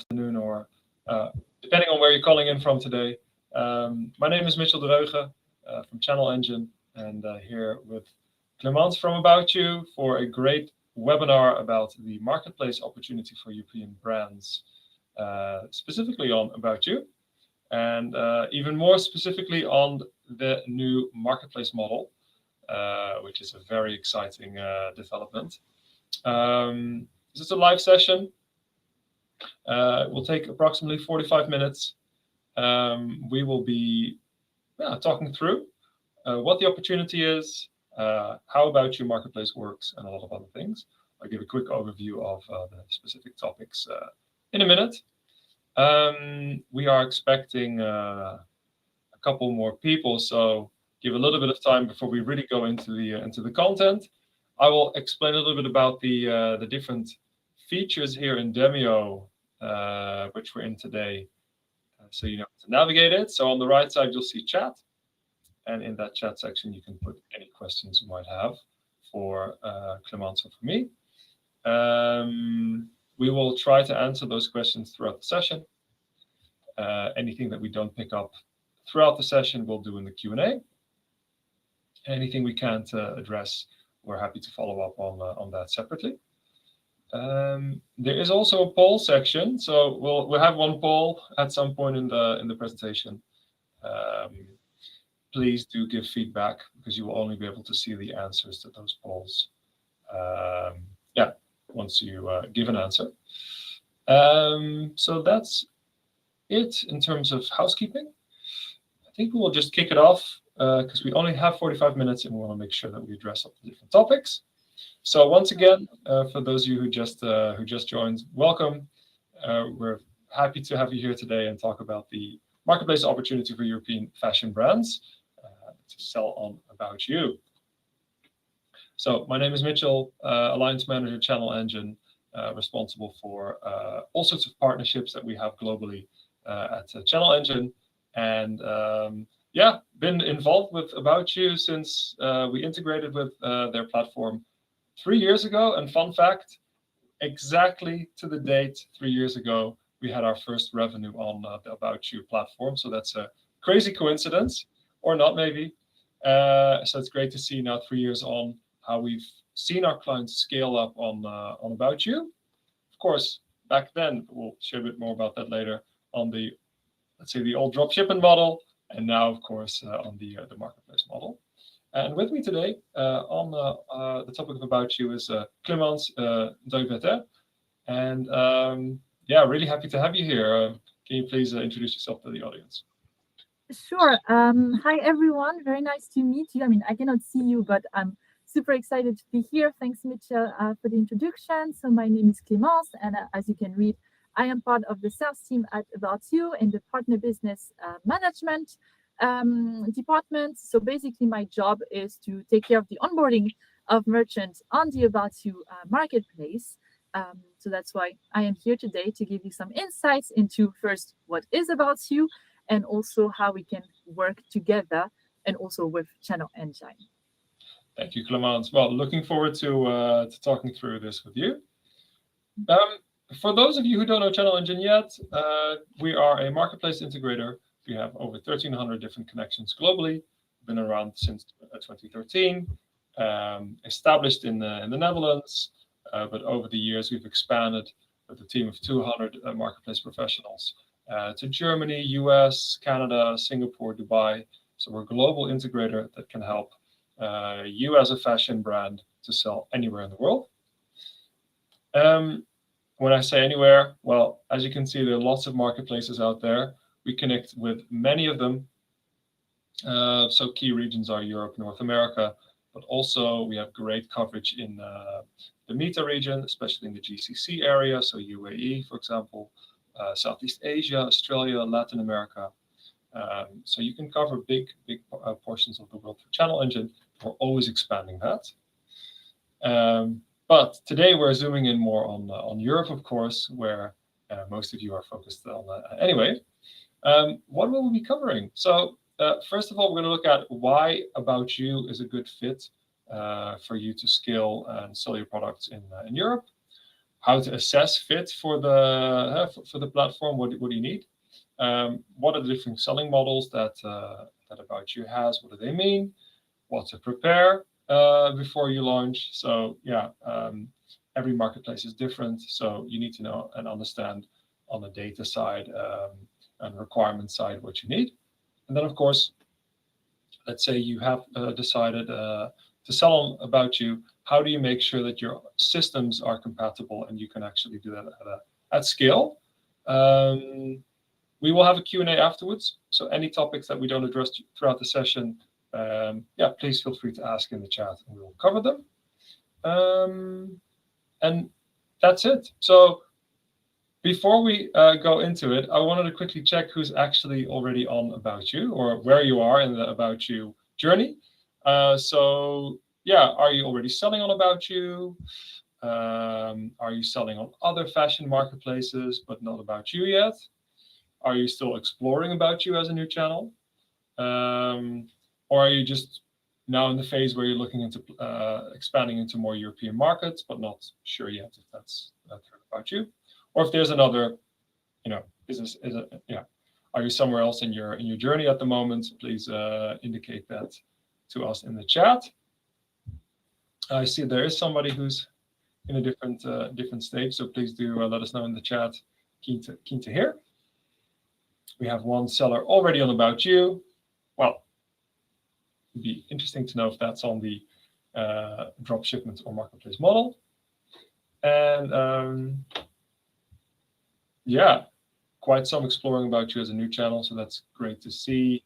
afternoon, or depending on where you're calling in from today. My name is Dröge from ChannelEngine, and here with Clemence from About You for a great webinar about the marketplace opportunity for European brands, specifically on About You, and even more specifically on the new marketplace model, which is a very exciting development. This is a live session. It will take approximately 45 minutes. We will be talking through what the opportunity is, how About You marketplace works, and a lot of other things. I'll give a quick overview of the specific topics in a minute. We are expecting a couple more people, so give a little bit of time before we really go into the content. I will explain a little bit about the different features here in Demio, which we're in today, so you know how to navigate it. So on the right side, you'll see chat, and in that chat section, you can put any questions you might have for Clemence or for me. We will try to answer those questions throughout the session. Anything that we don't pick up throughout the session, we'll do in the Q&A. Anything we can't address, we're happy to follow up on that separately. There is also a poll section, so we'll have one poll at some point in the presentation. Please do give feedback, because you will only be able to see the answers to those polls. Once you give an answer. So that's it in terms of housekeeping. I think we will just kick it off because we only have 45 minutes and we want to make sure that we address all the different topics. So once again, for those of you who just joined, welcome. We're happy to have you here today and talk about the marketplace opportunity for European fashion brands to sell on About You. So my name is Mitchell, Alliance Manager, ChannelEngine, responsible for all sorts of partnerships that we have globally at ChannelEngine, and been involved with About You since we integrated with their platform 3 years ago. And fun fact, exactly to the date 3 years ago, we had our first revenue on the About You platform. So that's a crazy coincidence, or not maybe. So it's great to see now 3 years on how we've seen our clients scale up on About You. Of course, back then, we'll share a bit more about that later, on the, let's say, the old drop shipping model, and now, of course, on the marketplace model. And with me today on the topic of About You is Clemence Dhuyvetter. And really happy to have you here. Can you please introduce yourself to the audience? Sure. Hi, everyone. Very nice to meet you. I mean, I cannot see you, but I'm super excited to be here. Thanks, Mitchell, for the introduction. So my name is Clemence, and as you can read, I am part of the sales team at About You in the partner business management department. So basically, my job is to take care of the onboarding of merchants on the About You marketplace. So that's why I am here today, to give you some insights into, first, what is About You, and also how we can work together, and also with ChannelEngine. Thank you, Clemence. Well, looking forward to talking through this with you. For those of you who don't know ChannelEngine yet, we are a marketplace integrator. We have over 1,300 different connections globally. Been around since 2013. Established in the Netherlands, but over the years we've expanded with a team of 200 marketplace professionals to Germany, US, Canada, Singapore, Dubai. So we're a global integrator that can help you as a fashion brand to sell anywhere in the world. When I say anywhere, well, as you can see, there are lots of marketplaces out there. We connect with many of them. So key regions are Europe, North America, but also we have great coverage in the META region, especially in the GCC area, so UAE, for example, Southeast Asia, Australia, Latin America. So you can cover big portions of the world through ChannelEngine. We're always expanding that. But today we're zooming in more on Europe, of course, where most of you are focused on anyway. What will we be covering? So first of all, we're going to look at why About You is a good fit for you to scale and sell your products in Europe. how to assess fit for the platform. What do you need? What are the different selling models that About You has? What do they mean? What to prepare before you launch? So yeah, every marketplace is different, so you need to know and understand on the data side and requirement side what you need. And then of course, let's say you have decided to sell on About You. How do you make sure that your systems are compatible and you can actually do that at scale? We will have a Q&A afterwards, so any topics that we don't address throughout the session, please feel free to ask in the chat and we will cover them. And that's it. So before we go into it, I wanted to quickly check who's actually already on About You, or where you are in the About You journey. So yeah, are you already selling on About You? Are you selling on other fashion marketplaces but not About You yet? Are you still exploring About You as a new channel? Or are you just now in the phase where you're looking into expanding into more European markets, but not sure yet if that's About You? Or if there's another, business, are you somewhere else in your journey at the moment? Please indicate that to us in the chat. I see there is somebody who's in a different stage, so please do let us know in the chat. Keen to hear. We have one seller already on About You. Well, it'd be interesting to know if that's on the drop shipment or marketplace model. And yeah, quite some exploring About You as a new channel, so that's great to see.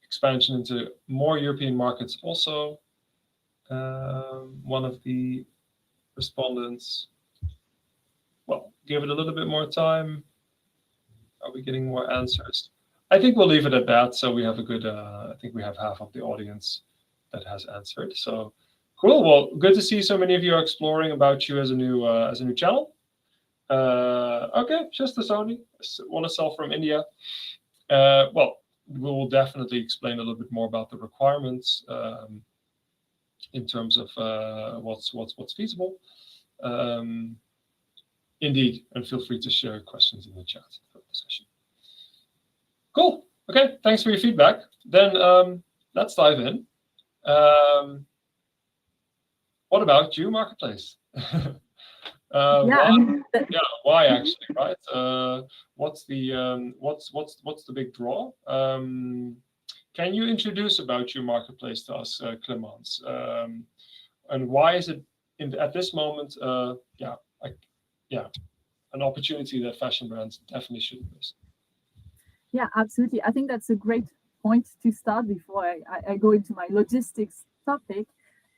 Expansion into more European markets also. One of the respondents, well, give it a little bit more time. Are we getting more answers? I think we'll leave it at that. So we have a good, I think we have half of the audience that has answered. So cool. Well, good to see so many of you are exploring About You as a new channel. Okay, just the Sony want to sell from India. Well, we will definitely explain a little bit more about the requirements in terms of what's feasible. Indeed, and feel free to share questions in the chat for the session. Cool. Okay, thanks for your feedback. Then let's dive in. What about you, marketplace? Why actually, right? What's the big draw? Can you introduce About You marketplace to us, Clemence? And why is it at this moment? An opportunity that fashion brands definitely shouldn't miss. Yeah, absolutely. I think that's a great point to start before I go into my logistics topic.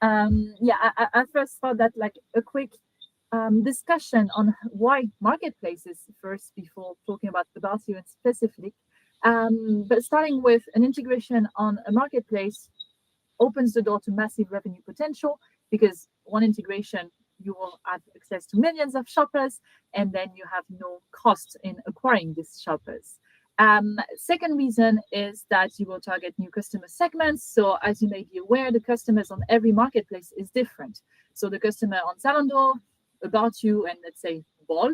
I first thought that like a quick discussion on why marketplaces first before talking about You in specific. But starting with an integration on a marketplace opens the door to massive revenue potential, because one integration, you will have access to millions of shoppers, and then you have no cost in acquiring these shoppers. Second reason is that you will target new customer segments. So as you may be aware, the customers on every marketplace is different. So the customer on Zalando, About You, and let's say Bol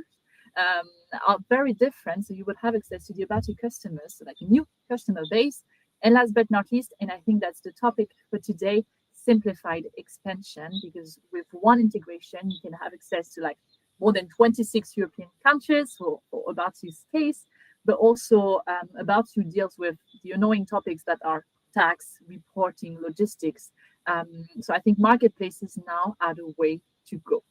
are very different. So you would have access to the About You customers, so like a new customer base. And last but not least, and I think that's the topic for today, simplified expansion, because with one integration, you can have access to like more than 26 European countries for About You's case, but also About You deals with the annoying topics that are tax, reporting, logistics. So I think marketplaces now are the way to go.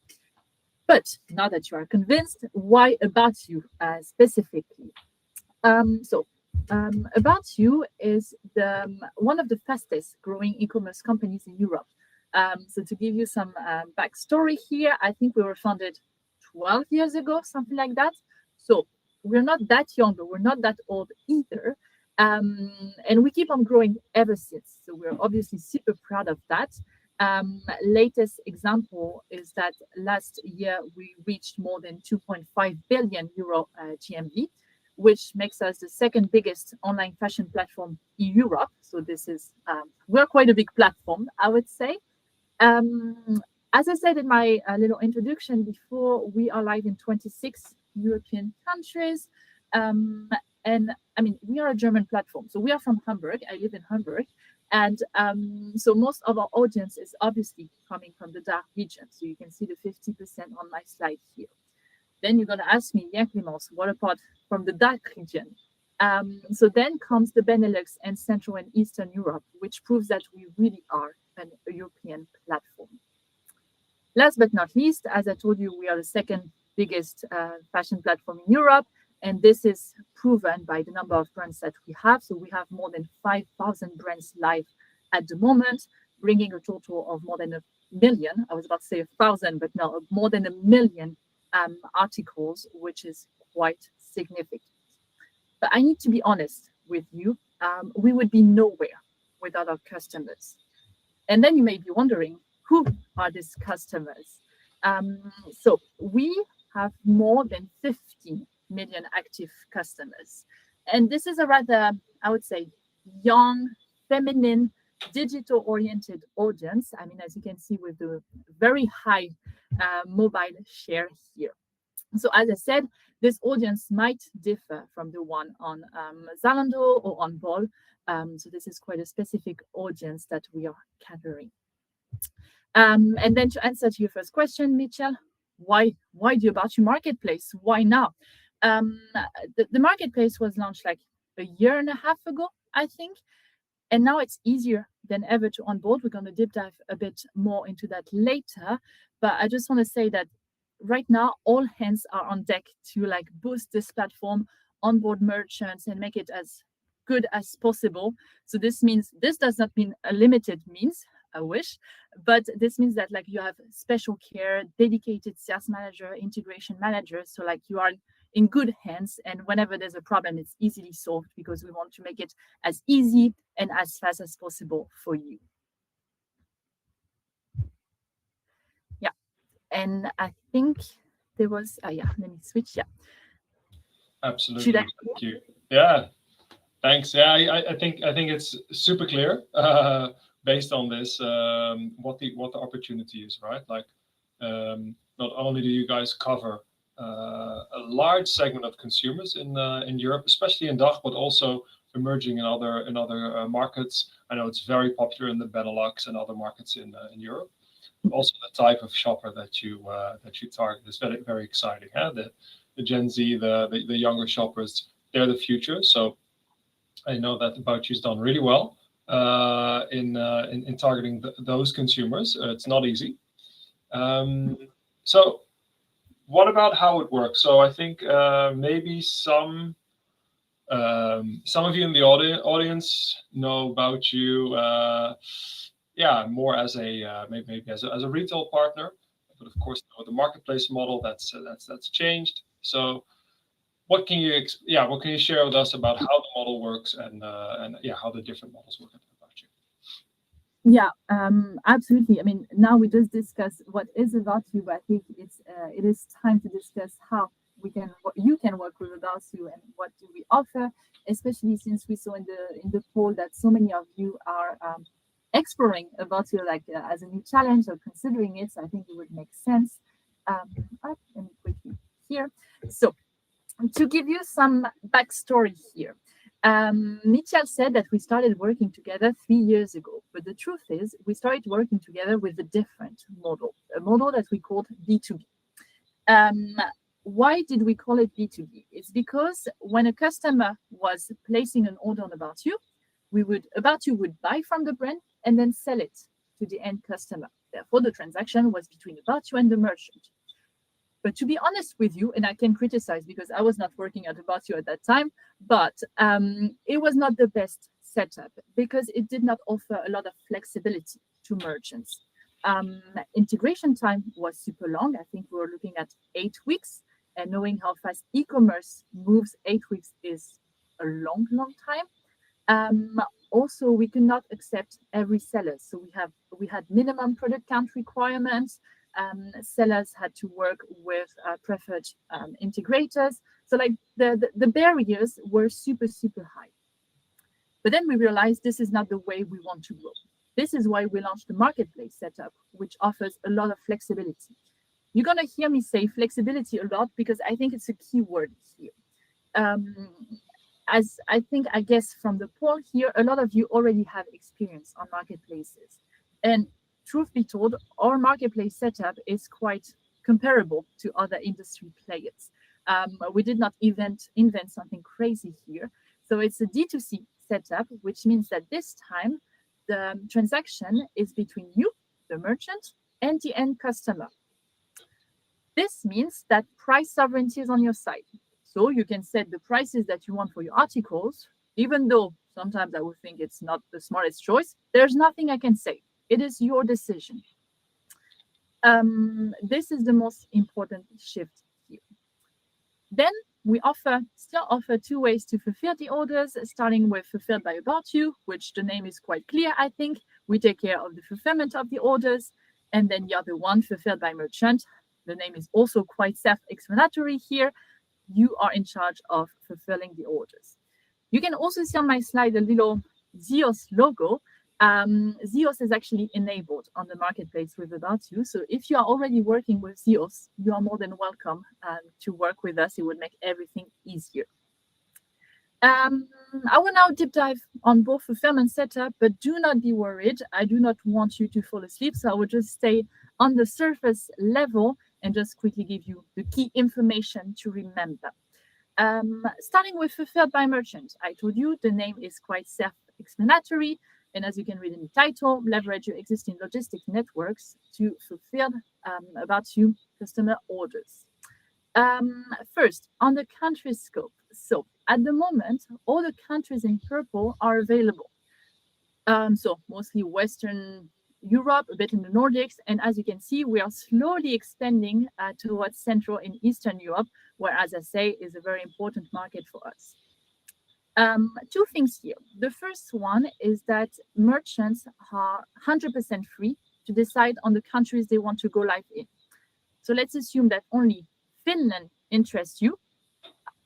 But now that you are convinced, why About You specifically? About You is one of the fastest growing e-commerce companies in Europe. So to give you some backstory here, I think we were founded 12 years ago, something like that. So we're not that young, but we're not that old either. And we keep on growing ever since. So we're obviously super proud of that. Latest example is that last year we reached more than 2.5 billion euro GMV, which makes us the second biggest online fashion platform in Europe. So this is we're quite a big platform, I would say. As I said in my little introduction before, we are live in 26 European countries. And I mean, we are a German platform. So we are from Hamburg. I live in Hamburg. And so most of our audience is obviously coming from the DACH region. So you can see the 50% on my slide here. Then you're going to ask me, yeah, Clemence, what about from the DACH region? So then comes the Benelux and Central and Eastern Europe, which proves that we really are an European platform. Last but not least, as I told you, we are the second biggest fashion platform in Europe. And this is proven by the number of brands that we have. So we have more than 5,000 brands live at the moment, bringing a total of more than 1 million. I was about to say 1,000, but no, more than 1 million articles, which is quite significant. But I need to be honest with you. We would be nowhere without our customers. And then you may be wondering, who are these customers? So we have more than 15 million active customers. And this is a rather, I would say, young, feminine, digital-oriented audience. I mean, as you can see with the very high mobile share here. So as I said, this audience might differ from the one on Zalando or on Bol. So this is quite a specific audience that we are catering. And then to answer to your first question, Mitchell, why do you About You marketplace? Why now? The marketplace was launched like a year and a half ago, I think. And now it's easier than ever to onboard. We're going to deep dive a bit more into that later. But I just want to say that right now, all hands are on deck to like boost this platform, onboard merchants, and make it as good as possible. So this does not mean a limited means. I wish, but this means that like you have special care, dedicated sales manager, integration manager. So like you are in good hands, and whenever there's a problem, it's easily solved because we want to make it as easy and as fast as possible for you. Yeah, and I think there was, yeah, let me switch. Yeah, absolutely. Thank you. Yeah, thanks. Yeah, I think it's super clear. Based on this, what the opportunity is, right? Like, not only do you guys cover a large segment of consumers in Europe, especially in DACH, but also emerging in other markets. I know it's very popular in the Benelux and other markets in Europe. Also, the type of shopper that you target is very, very exciting. Yeah? The Gen Z, the younger shoppers, they're the future. So I know that About You's done really well in targeting those consumers. It's not easy. So what about how it works? So I think maybe some of you in the audience know About You, more as a maybe as a retail partner, but of course the marketplace model that's changed. So what can you share with us about how the model works and how the different models work at About You? Yeah, absolutely. I mean, now we just discussed what is About You, but I think it is time to discuss how you can work with About You and what do we offer, especially since we saw in the poll that so many of you are exploring About You like as a new challenge or considering it. So I think it would make sense. Let me quickly here. So to give you some backstory here. Mitchell said that we started working together 3 years ago, but the truth is we started working together with a different model, a model that we called B2B. Why did we call it B2B? It's because when a customer was placing an order on About You, About You would buy from the brand and then sell it to the end customer. Therefore, the transaction was between About You and the merchant. But to be honest with you, and I can criticize because I was not working at About You at that time, but it was not the best setup because it did not offer a lot of flexibility to merchants. Integration time was super long. I think we were looking at 8 weeks, and knowing how fast e-commerce moves, 8 weeks is a long, long time. Also, we could not accept every seller. So we had minimum product count requirements. Sellers had to work with preferred integrators. So like the barriers were super, super high. But then we realized this is not the way we want to grow. This is why we launched the marketplace setup, which offers a lot of flexibility. You're going to hear me say flexibility a lot because I think it's a key word here. As I guess from the poll here, a lot of you already have experience on marketplaces. And truth be told, our marketplace setup is quite comparable to other industry players. We did not invent something crazy here. So it's a D2C setup, which means that this time the transaction is between you, the merchant, and the end customer. This means that price sovereignty is on your side. So you can set the prices that you want for your articles, even though sometimes I would think it's not the smartest choice. There's nothing I can say. It is your decision. This is the most important shift here. Then we still offer 2 ways to fulfill the orders, starting with fulfilled by About You, which the name is quite clear, I think. We take care of the fulfillment of the orders. And then the other one, fulfilled by Merchant. The name is also quite self-explanatory here. You are in charge of fulfilling the orders. You can also see on my slide a little ZEOS logo. ZEOS is actually enabled on the marketplace with About You. So if you are already working with ZEOS, you are more than welcome to work with us. It would make everything easier. I will now deep dive on both fulfillment setup, but do not be worried. I do not want you to fall asleep, so I will just stay on the surface level and just quickly give you the key information to remember. Starting with fulfilled by merchant, I told you the name is quite self-explanatory, and as you can read in the title, leverage your existing logistic networks to fulfill About You customer orders. First, on the country scope. So at the moment, all the countries in purple are available. So mostly Western Europe, a bit in the Nordics. And as you can see, we are slowly expanding towards Central and Eastern Europe, where, as I say, is a very important market for us. 2 things here. The first one is that merchants are 100% free to decide on the countries they want to go live in. So let's assume that only Finland interests you.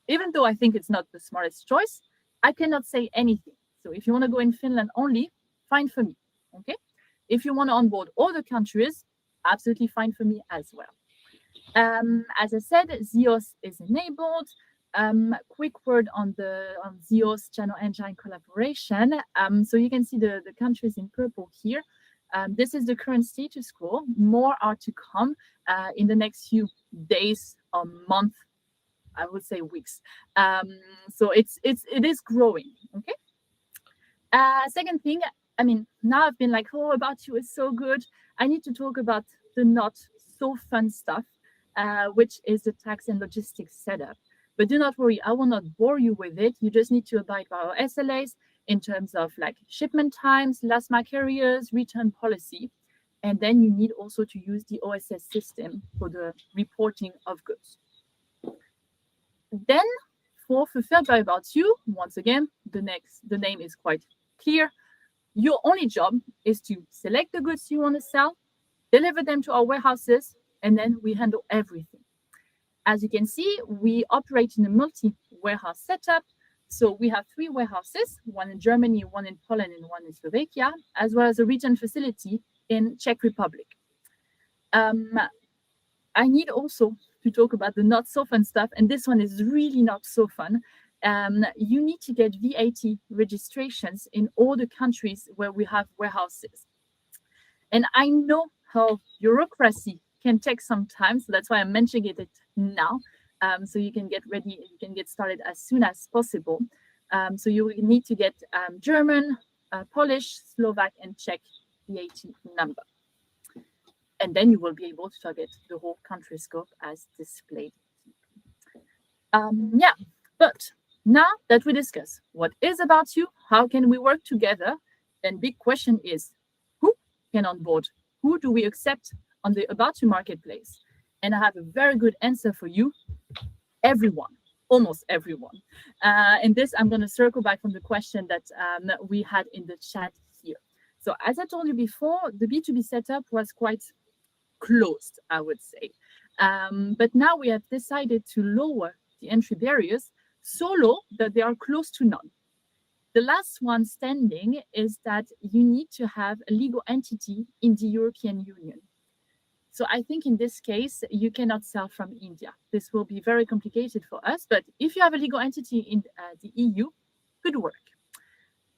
Even though I think it's not the smartest choice, I cannot say anything. So if you want to go in Finland only, fine for me. Okay. If you want to onboard all the countries, absolutely fine for me as well. As I said, ZEOS is enabled. Quick word on ZEOS ChannelEngine collaboration. So you can see the countries in purple here. This is the current status quo. More are to come in the next few days or month, I would say weeks. So it is growing. Okay. Second thing, I mean, now I've been like, oh, About You is so good. I need to talk about the not so fun stuff, which is the tax and logistics setup. But do not worry, I will not bore you with it. You just need to abide by our SLAs in terms of like shipment times, last mile carriers, return policy. And then you need also to use the OSS system for the reporting of goods. Then for fulfilled by About You, once again, the name is quite clear. Your only job is to select the goods you want to sell, deliver them to our warehouses, and then we handle everything. As you can see, we operate in a multi-warehouse setup. So we have 3 warehouses, one in Germany, one in Poland, and one in Slovakia, as well as a return facility in Czech Republic. I need also to talk about the not so fun stuff, and this one is really not so fun. You need to get VAT registrations in all the countries where we have warehouses. And I know how bureaucracy can take some time, so that's why I'm mentioning it now. So you can get ready, you can get started as soon as possible. So you will need to get German, Polish, Slovak, and Czech VAT number. And then you will be able to target the whole country scope as displayed. Yeah, but now that we discuss what is About You, how can we work together, then big question is, who can onboard? Who do we accept on the About You marketplace? And I have a very good answer for you. Everyone, almost everyone. And this, I'm going to circle back from the question that we had in the chat here. So as I told you before, the B2B setup was quite closed, I would say. But now we have decided to lower the entry barriers so low that they are close to none. The last one standing is that you need to have a legal entity in the European Union. So I think in this case, you cannot sell from India. This will be very complicated for us, but if you have a legal entity in the EU, could work.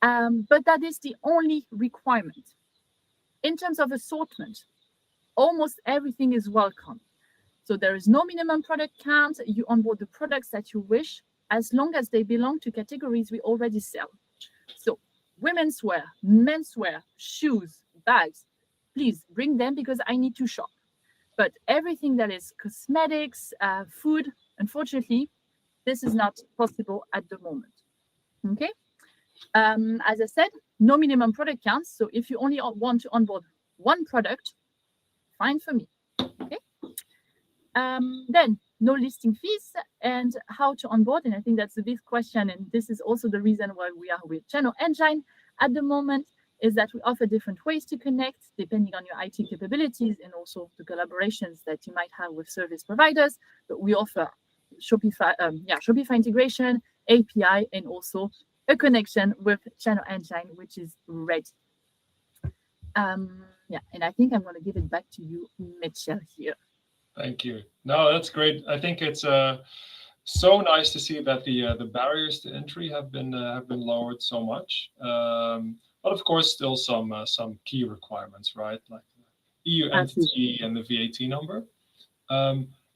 But that is the only requirement. In terms of assortment, almost everything is welcome. So there is no minimum product count. You onboard the products that you wish, as long as they belong to categories we already sell. So women's wear, menswear, shoes, bags, please bring them because I need to shop. But everything that is cosmetics, food, unfortunately, this is not possible at the moment. Okay. As I said, no minimum product counts. So if you only want to onboard one product, fine for me. Okay. Then no listing fees and how to onboard. And I think that's a big question. And this is also the reason why we are with ChannelEngine at the moment, is that we offer different ways to connect depending on your IT capabilities and also the collaborations that you might have with service providers. But we offer Shopify integration, API, and also a connection with ChannelEngine, which is ready. And I think I'm going to give it back to you, Mitchell, here. Thank you. No, that's great. I think it's so nice to see that the barriers to entry have been lowered so much. But of course, still some key requirements, right? Like the EU entity and the VAT number.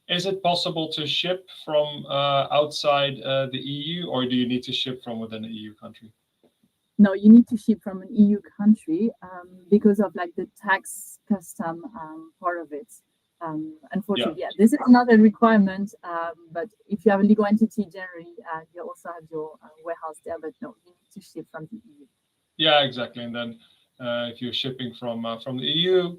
Is it possible to ship from outside the EU, or do you need to ship from within an EU country? No, you need to ship from an EU country because of like the tax custom part of it. Unfortunately, yeah, this is not a requirement. But if you have a legal entity, generally, you also have your warehouse there. But no, you need to ship from the EU. Yeah, exactly. And then if you're shipping from the EU,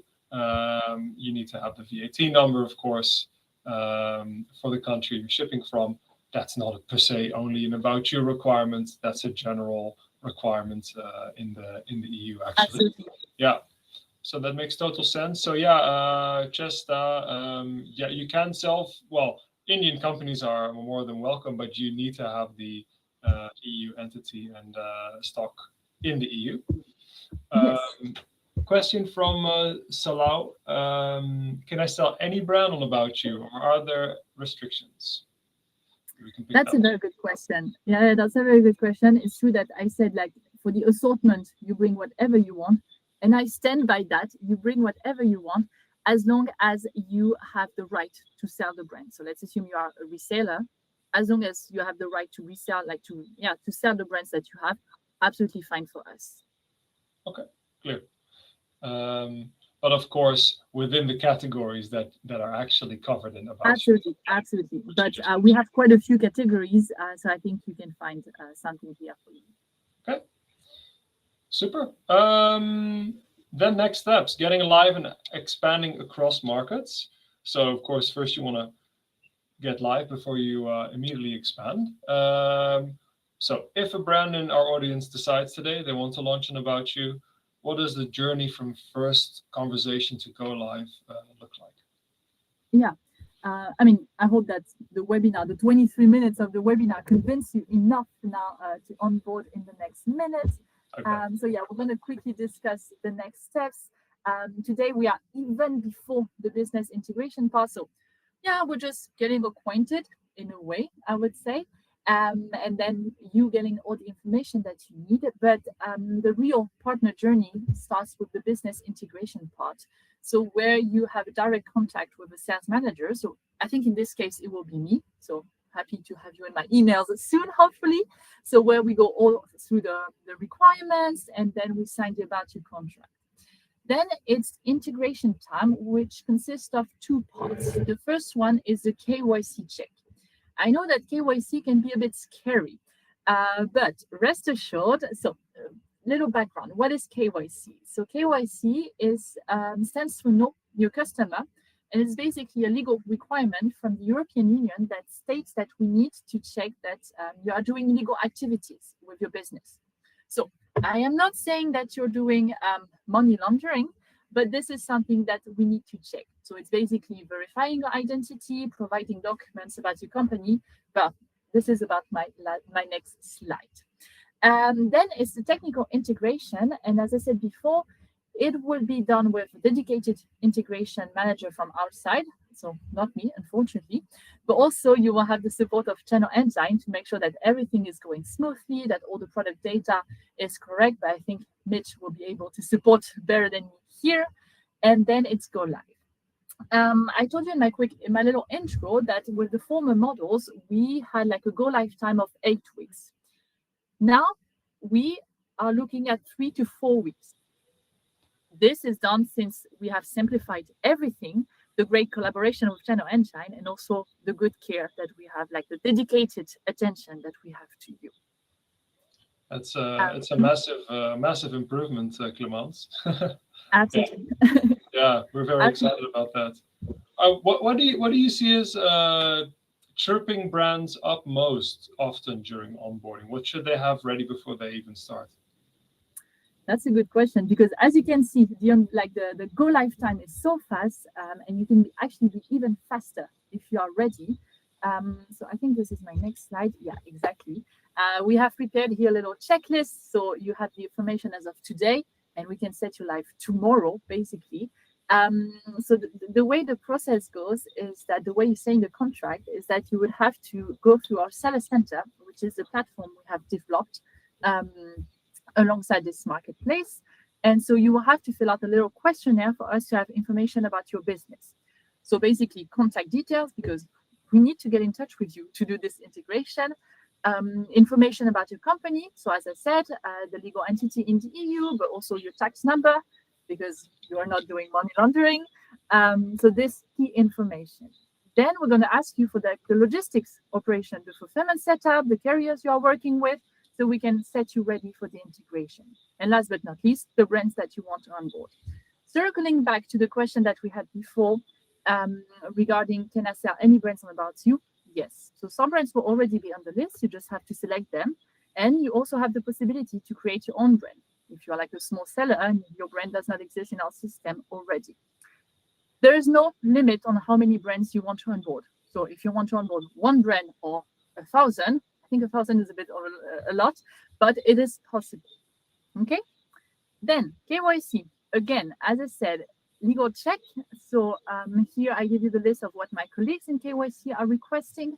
you need to have the VAT number, of course, for the country you're shipping from. That's not per se only an About You requirement. That's a general requirement in the EU, actually. Absolutely. Yeah. So that makes total sense. So yeah, you can sell. Well, Indian companies are more than welcome, but you need to have the EU entity and stock in the EU. Yes. Question from Salau. Can I sell any brand on About You, or are there restrictions? That's a very good question. Yeah, that's a very good question. It's true that I said, like, for the assortment, you bring whatever you want. And I stand by that. You bring whatever you want, as long as you have the right to sell the brand. So let's assume you are a reseller. As long as you have the right to resell, to sell the brands that you have, absolutely fine for us. Okay, clear. But of course, within the categories that are actually covered in About You. Absolutely. But we have quite a few categories, so I think you can find something here for you. Okay. Super. Then next steps, getting live and expanding across markets. So of course, first you want to get live before you immediately expand. So if a brand in our audience decides today they want to launch an About You, what does the journey from first conversation to go live look like? Yeah. I hope that the webinar, the 23 minutes of the webinar, convinced you enough now to onboard in the next minute. Okay. So yeah, we're going to quickly discuss the next steps. Today we are even before the business integration part. So yeah, we're just getting acquainted in a way, I would say. And then you getting all the information that you need. But the real partner journey starts with the business integration part. So where you have a direct contact with a sales manager. So I think in this case, it will be me. So happy to have you in my emails soon, hopefully. So where we go all through the requirements, and then we sign the About You contract. Then it's integration time, which consists of two parts. The first one is the KYC check. I know that KYC can be a bit scary, but rest assured, so little background, what is KYC? So KYC stands for Know Your Customer, and it's basically a legal requirement from the European Union that states that we need to check that you are doing legal activities with your business. So I am not saying that you're doing money laundering, but this is something that we need to check. So it's basically verifying your identity, providing documents about your company. But this is about my next slide. Then it's the technical integration. And as I said before, it will be done with a dedicated integration manager from our side. So not me, unfortunately, but also you will have the support of ChannelEngine to make sure that everything is going smoothly, that all the product data is correct. But I think Mitch will be able to support better than me here. And then it's go live. I told you in my little intro that with the former models, we had like a go live time of 8 weeks. Now we are looking at 3 to 4 weeks. This is done since we have simplified everything, the great collaboration with ChannelEngine, and also the good care that we have, like the dedicated attention that we have to you. It's a massive improvement, Clemence. Absolutely. Yeah, we're very excited about that. What do you see as tripping brands up most often during onboarding? What should they have ready before they even start? That's a good question, because as you can see, the go live time is so fast, and you can actually be even faster if you are ready. So I think this is my next slide. Yeah, exactly. We have prepared here a little checklist, so you have the information as of today, and we can set you live tomorrow, basically. So the way the process goes is that the way you say in the contract is that you would have to go through our seller center, which is the platform we have developed alongside this marketplace. And so you will have to fill out a little questionnaire for us to have information about your business. So basically contact details, because we need to get in touch with you to do this integration. Information about your company. So as I said, the legal entity in the EU, but also your tax number, because you are not doing money laundering. So this key information. Then we're going to ask you for the logistics operation, the fulfillment setup, the carriers you are working with, so we can set you ready for the integration. And last but not least, the brands that you want to onboard. Circling back to the question that we had before regarding, can I sell any brands on About You? Yes. So some brands will already be on the list. You just have to select them. And you also have the possibility to create your own brand. If you're like a small seller and your brand does not exist in our system already. There is no limit on how many brands you want to onboard. So if you want to onboard one brand or 1,000, I think 1,000 is a bit a lot, but it is possible. Okay. Then KYC, again, as I said, legal check. So here I give you the list of what my colleagues in KYC are requesting.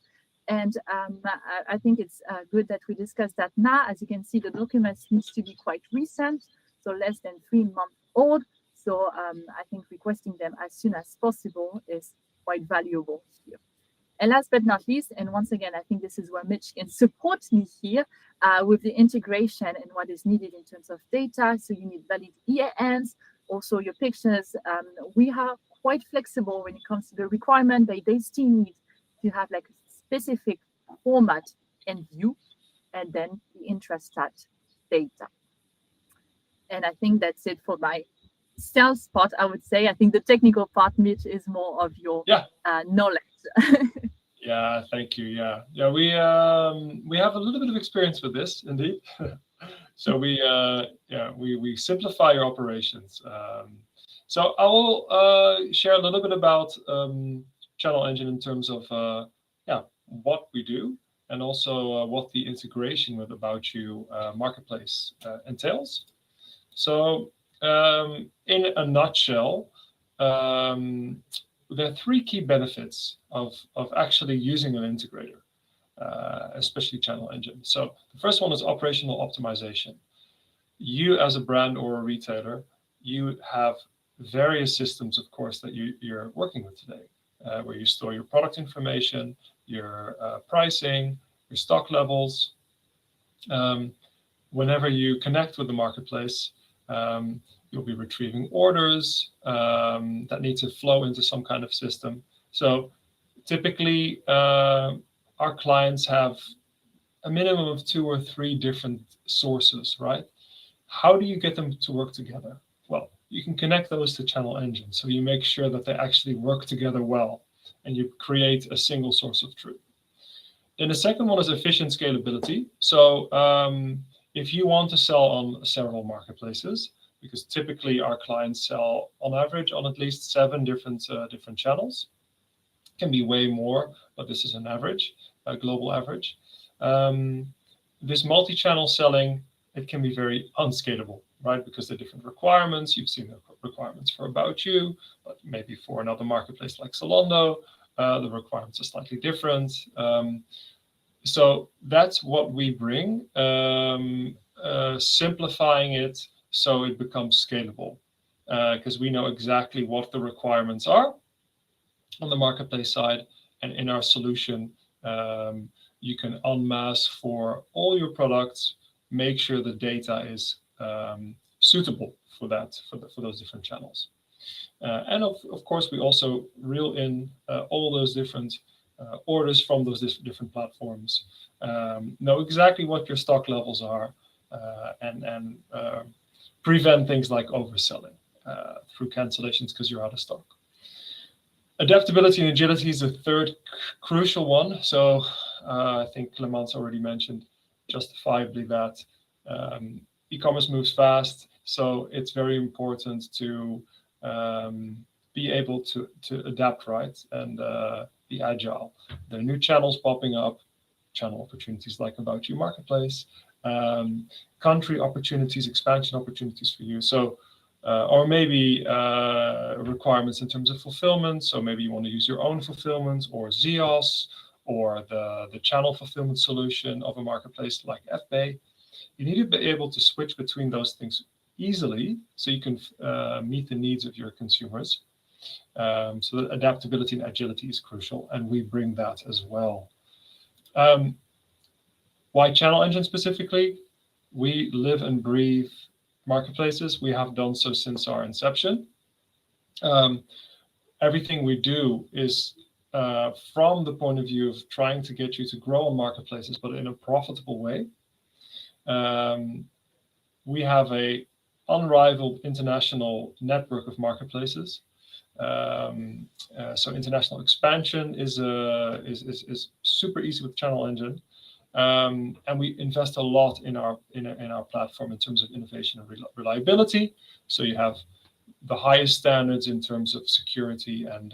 And I think it's good that we discuss that now. As you can see, the documents needs to be quite recent, so less than 3 months old. So I think requesting them as soon as possible is quite valuable here. And last but not least, and once again, I think this is where Mitch can support me here with the integration and what is needed in terms of data. So you need valid EANs, also your pictures. We are quite flexible when it comes to the requirement. They still need to have like a specific format and view, and then the intrastat data. And I think that's it for my sales part, I would say. I think the technical part, Mitch, is more of your knowledge. Yeah, thank you. Yeah, we have a little bit of experience with this, indeed. So we simplify your operations. So I will share a little bit about ChannelEngine in terms of what we do, and also what the integration with About You marketplace entails. So in a nutshell, there are 3 key benefits of actually using an integrator, especially ChannelEngine. So the first one is operational optimization. You as a brand or a retailer, you have various systems, of course, that you're working with today, where you store your product information, your pricing, your stock levels. Whenever you connect with the marketplace, you'll be retrieving orders that need to flow into some kind of system. So typically, our clients have a minimum of 2 or 3 different sources, right? How do you get them to work together? Well, you can connect those to ChannelEngine, so you make sure that they actually work together well, and you create a single source of truth. Then the second one is efficient scalability. So if you want to sell on several marketplaces, because typically our clients sell on average on at least 7 different channels. Can be way more, but this is an average, a global average. this multi-channel selling, it can be very unscalable, right? Because the different requirements, you've seen the requirements for About You, but maybe for another marketplace like Zalando, the requirements are slightly different. So that's what we bring, simplifying it so it becomes scalable, because we know exactly what the requirements are on the marketplace side, and in our solution, you can unmask for all your products, make sure the data is suitable for that, for those different channels. And of course, we also reel in all those different orders from those different platforms, know exactly what your stock levels are, and prevent things like overselling through cancellations because you're out of stock. Adaptability and agility is the third crucial one. So I think Clemence already mentioned justifiably that e-commerce moves fast, so it's very important to be able to adapt, right, and be agile. There are new channels popping up, channel opportunities like About You Marketplace, country opportunities, expansion opportunities for you. So, or maybe requirements in terms of fulfillment. So maybe you want to use your own fulfillment, or ZEOS, or the channel fulfillment solution of a marketplace like FBay. You need to be able to switch between those things easily, so you can meet the needs of your consumers. So that adaptability and agility is crucial, and we bring that as well. Why ChannelEngine specifically? We live and breathe marketplaces. We have done so since our inception. Everything we do is from the point of view of trying to get you to grow on marketplaces, but in a profitable way. We have a unrivaled international network of marketplaces. So international expansion is super easy with ChannelEngine, and we invest a lot in our platform in terms of innovation and reliability. So you have the highest standards in terms of security and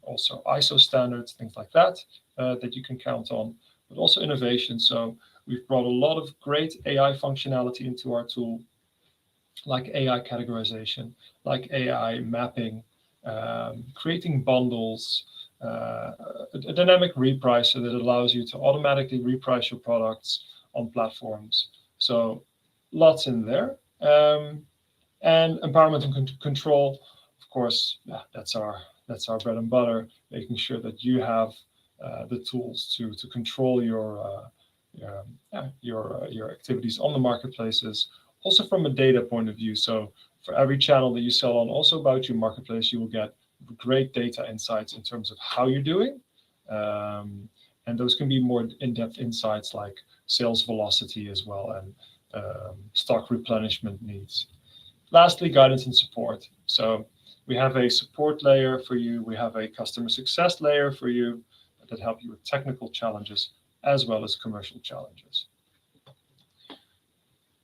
also ISO standards, things like that, that you can count on, but also innovation. So we've brought a lot of great AI functionality into our tool, like AI categorization, like AI mapping, creating bundles, a dynamic repricer that allows you to automatically reprice your products on platforms. So lots in there. And empowerment and control, of course, that's our bread and butter, making sure that you have the tools to control your activities on the marketplaces, also from a data point of view. So for every channel that you sell on, also About You Marketplace, you will get great data insights in terms of how you're doing. And those can be more in-depth insights like sales velocity as well, and stock replenishment needs. Lastly, guidance and support. So we have a support layer for you. We have a customer success layer for you that help you with technical challenges as well as commercial challenges.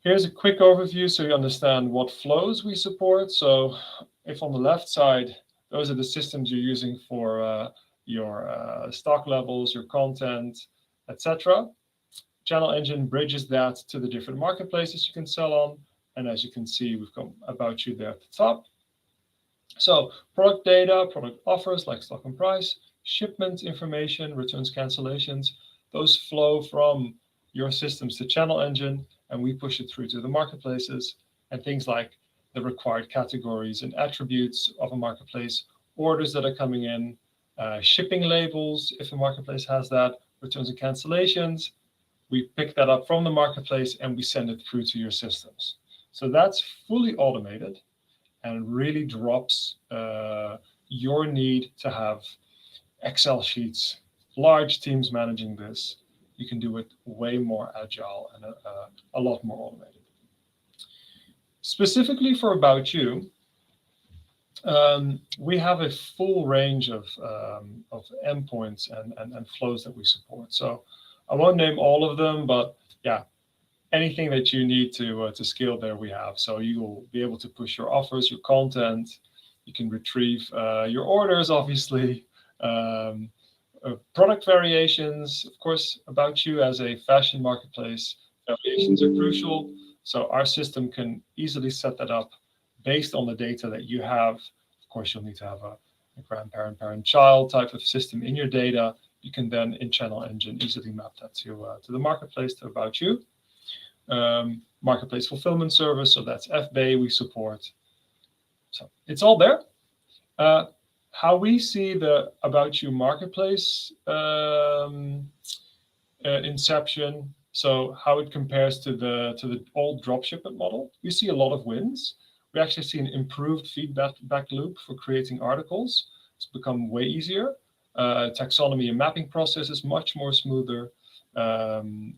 Here's a quick overview so you understand what flows we support. So if on the left side, those are the systems you're using for your stock levels, your content, etc. ChannelEngine bridges that to the different marketplaces you can sell on. And as you can see, we've got About You there at the top. So product data, product offers like stock and price, shipment information, returns, cancellations, those flow from your systems to ChannelEngine, and we push it through to the marketplaces. And things like the required categories and attributes of a marketplace, orders that are coming in, shipping labels, if the marketplace has that, returns and cancellations, we pick that up from the marketplace and we send it through to your systems. So that's fully automated and really drops your need to have Excel sheets, large teams managing this. You can do it way more agile and a lot more automated. Specifically for About You, we have a full range of endpoints and flows that we support. So I won't name all of them, but yeah, anything that you need to scale there we have. So you will be able to push your offers, your content. You can retrieve your orders, obviously. product variations, of course, about you as a fashion marketplace. Variations are crucial. So our system can easily set that up based on the data that you have. Of course, you'll need to have a grandparent, parent, child type of system in your data. You can then in ChannelEngine easily map that to the marketplace, to about you. Marketplace fulfillment service, so that's FBA we support. So it's all there. How we see the About You marketplace inception, so how it compares to the old dropshipment model, we see a lot of wins. We actually see an improved feedback loop for creating articles. It's become way easier. Taxonomy and mapping process is much more smoother.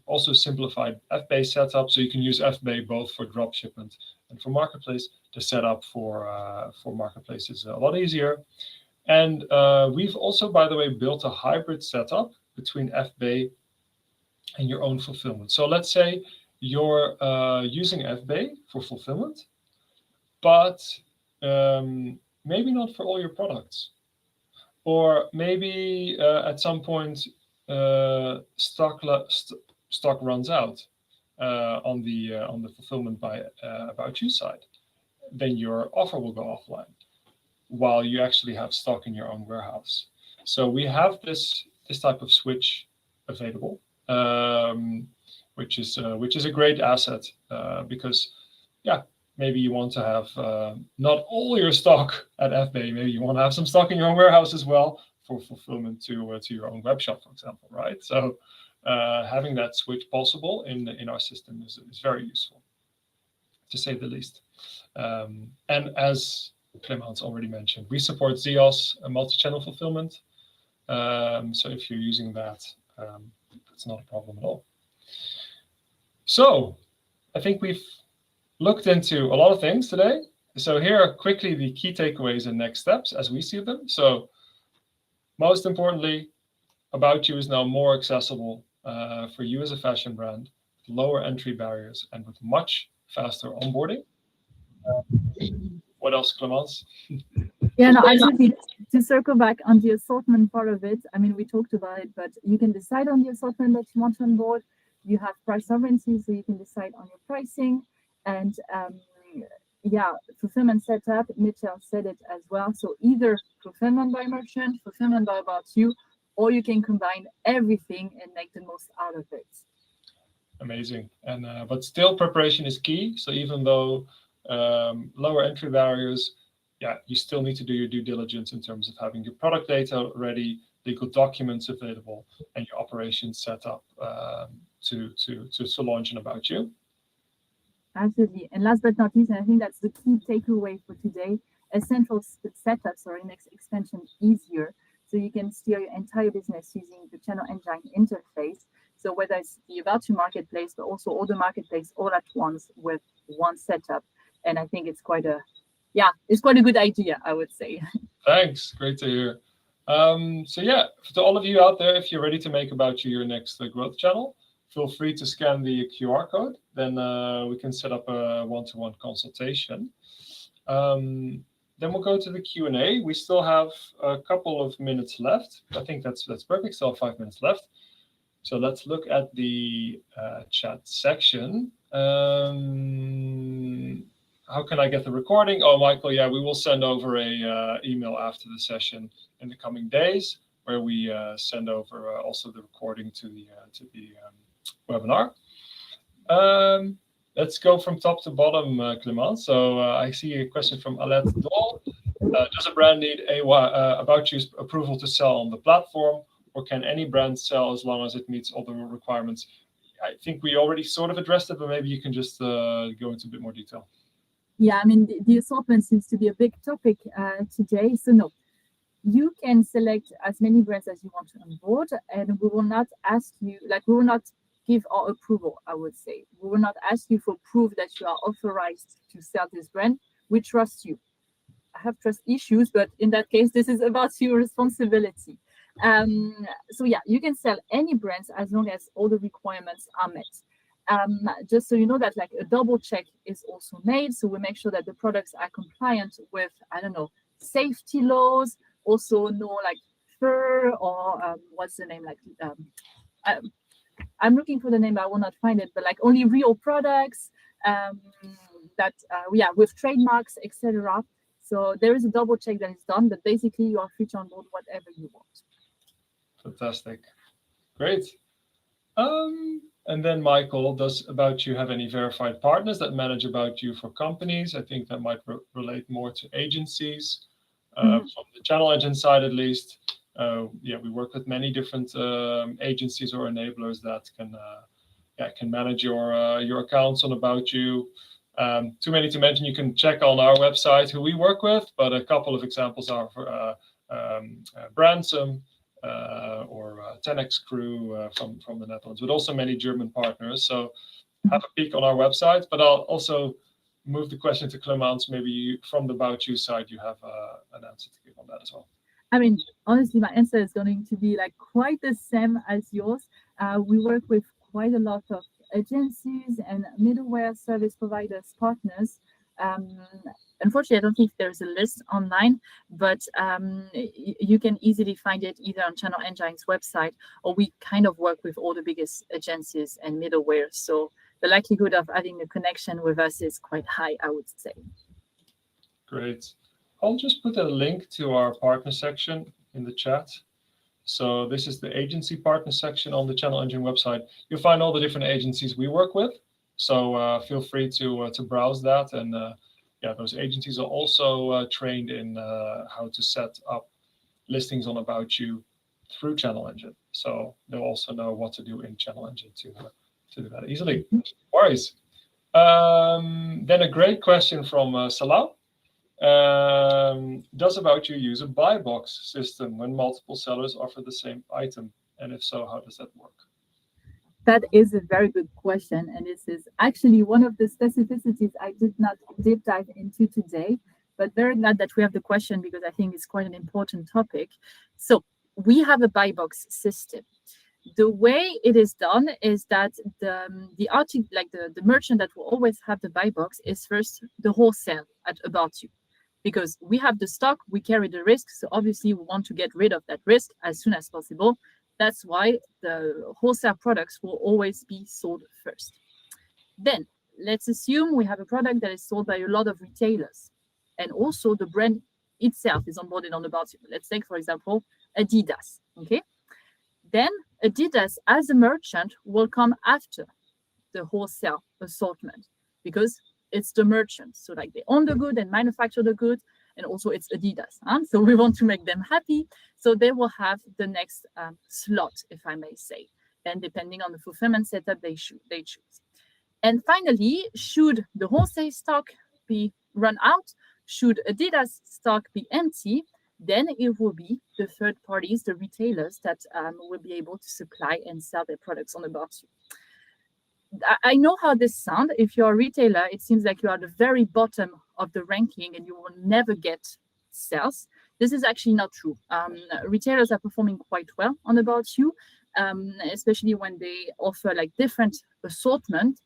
Also simplified FBA setup, so you can use FBA both for dropshipment and for marketplace. The setup for marketplace is a lot easier. And we've also, by the way, built a hybrid setup between FBA and your own fulfillment. So let's say you're using FBA for fulfillment, but maybe not for all your products. Or maybe at some point stock runs out on the fulfillment by About You side. Then your offer will go offline while you actually have stock in your own warehouse. So we have this type of switch available, which is a great asset because, yeah, maybe you want to have not all your stock at FBA. Maybe you want to have some stock in your own warehouse as well for fulfillment to your own web shop, for example, right? So having that switch possible in our system is very useful, to say the least. And as Clemence already mentioned, we support ZEOS, a multi-channel fulfillment. So if you're using that, it's not a problem at all. So I think we've looked into a lot of things today. So here are quickly the key takeaways and next steps as we see them. So most importantly, About You is now more accessible for you as a fashion brand, with lower entry barriers and with much faster onboarding. What else, Clemence? Yeah, no, absolutely. To circle back on the assortment part of it, I mean, we talked about it, but you can decide on the assortment that you want to onboard. You have price sovereignty, so you can decide on your pricing. And yeah, fulfillment setup, Mitchell said it as well. So either fulfillment by merchant, fulfillment by About You, or you can combine everything and make the most out of it. Amazing. And but still preparation is key. So even though lower entry barriers, yeah, you still need to do your due diligence in terms of having your product data ready, legal documents available, and your operations set up to launch an About You. Absolutely. And last but not least, and I think that's the key takeaway for today, a central setup, makes expansion easier. So you can steer your entire business using the ChannelEngine interface. So whether it's the About You marketplace, but also all the marketplace all at once with one setup. And I think it's quite a good idea, I would say. Thanks. Great to hear. So yeah, to all of you out there, if you're ready to make About You your next growth channel, feel free to scan the QR code. Then we can set up a one-to-one consultation. Then we'll go to the Q&A. We still have a couple of minutes left. I think that's perfect. Still 5 minutes left. So let's look at the chat section. How can I get the recording? Oh, Michael, yeah, we will send over a email after the session in the coming days, where we send over also the recording to the webinar. Let's go from top to bottom, Clemence. So I see a question from Alette Doll. Does a brand need About You approval to sell on the platform, or can any brand sell as long as it meets all the requirements? I think we already sort of addressed it, but maybe you can just go into a bit more detail. Yeah, I mean, the assortment seems to be a big topic today. So no, you can select as many brands as you want to onboard, and we will not ask you, we will not give our approval, I would say. We will not ask you for proof that you are authorized to sell this brand. We trust you. I have trust issues, but in that case, this is about your responsibility. So yeah, you can sell any brands as long as all the requirements are met. Just so you know that a double check is also made. So we make sure that the products are compliant with, I don't know, safety laws, also no fur or what's the name, like I'm looking for the name, but I will not find it, but like only real products that with trademarks, etc. So there is a double check that is done, but basically you are free to onboard whatever you want. Fantastic. Great. And then Michael, does About You have any verified partners that manage About You for companies? I think that might relate more to agencies. From the ChannelEngine side, at least, we work with many different agencies or enablers that can manage your accounts on About You. Too many to mention. You can check on our website who we work with, but a couple of examples are for Bransom, or 10X Crew from the Netherlands, but also many German partners. So have a peek on our website. But I'll also move the question to Clemence. Maybe from the About You side, you have an answer to give on that as well. I mean, honestly, my answer is going to be like quite the same as yours. We work with quite a lot of agencies and middleware service providers, partners. Unfortunately, I don't think there's a list online, but you can easily find it either on ChannelEngine's website, or we kind of work with all the biggest agencies and middleware. So the likelihood of having a connection with us is quite high, I would say. Great. I'll just put a link to our partner section in the chat. So this is the agency partner section on the ChannelEngine website. You'll find all the different agencies we work with. So feel free to browse that. And those agencies are also trained in how to set up listings on About You through ChannelEngine. So they'll also know what to do in ChannelEngine to do that easily. No worries. Then a great question from Salah. Does About You use a buy box system when multiple sellers offer the same item? And if so, how does that work? That is a very good question. And this is actually one of the specificities I did not deep dive into today, but very glad that we have the question because I think it's quite an important topic. So we have a buy box system. The way it is done is that the article, like the merchant that will always have the buy box, is first the wholesale at About You. Because we have the stock, we carry the risk. So obviously we want to get rid of that risk as soon as possible. That's why the wholesale products will always be sold first. Then let's assume we have a product that is sold by a lot of retailers. And also the brand itself is onboarded on About You. Let's take, for example, Adidas. Okay. Then Adidas as a merchant will come after the wholesale assortment because it's the merchant. So like they own the good and manufacture the good, and also it's Adidas. So we want to make them happy. So they will have the next slot, if I may say. Then depending on the fulfillment setup they choose. And finally, should the wholesale stock be run out, should Adidas stock be empty, then it will be the third parties, the retailers that will be able to supply and sell their products on About You. I know how this sounds. If you're a retailer, it seems like you are at the very bottom of the ranking and you will never get sales. This is actually not true. Retailers are performing quite well on About You, especially when they offer like different assortment.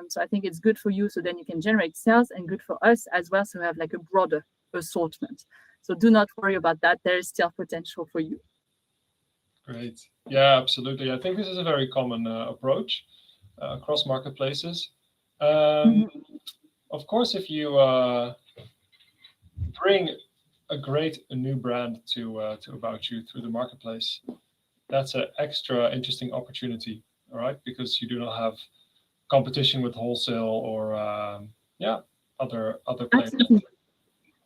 So I think it's good for you, so then you can generate sales, and good for us as well, so we have like a broader assortment. So do not worry about that. There is still potential for you. Great. Yeah, absolutely. I think this is a very common approach across marketplaces. Of course, if you bring a new brand to About You through the marketplace, that's an extra interesting opportunity, all right? Because you do not have competition with wholesale or other players.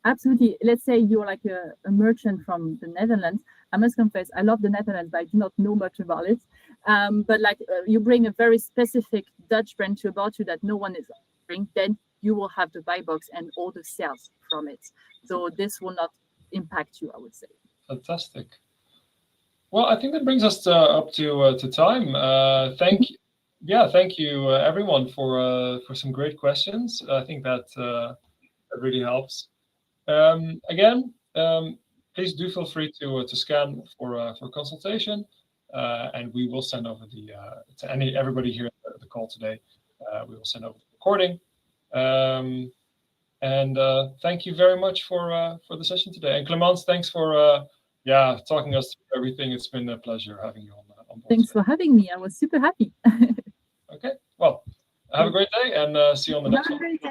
Absolutely. Let's say you're like a merchant from the Netherlands. I must confess, I love the Netherlands, but I do not know much about it. But like you bring a very specific Dutch brand to About You that no one is offering, then you will have the buy box and all the sales from it. So this will not impact you, I would say. Fantastic. Well, I think that brings us up to time. Thank you everyone for some great questions. I think that really helps. Again, please do feel free to scan for consultation, and we will send over to everybody here at the call today. We will send over the recording. And thank you very much for the session today. And Clemence, thanks for Yeah, talking us through everything. It's been a pleasure having you on board. Thanks for having me. I was super happy. Okay, well, have a great day and see you on the next one. Have a great day.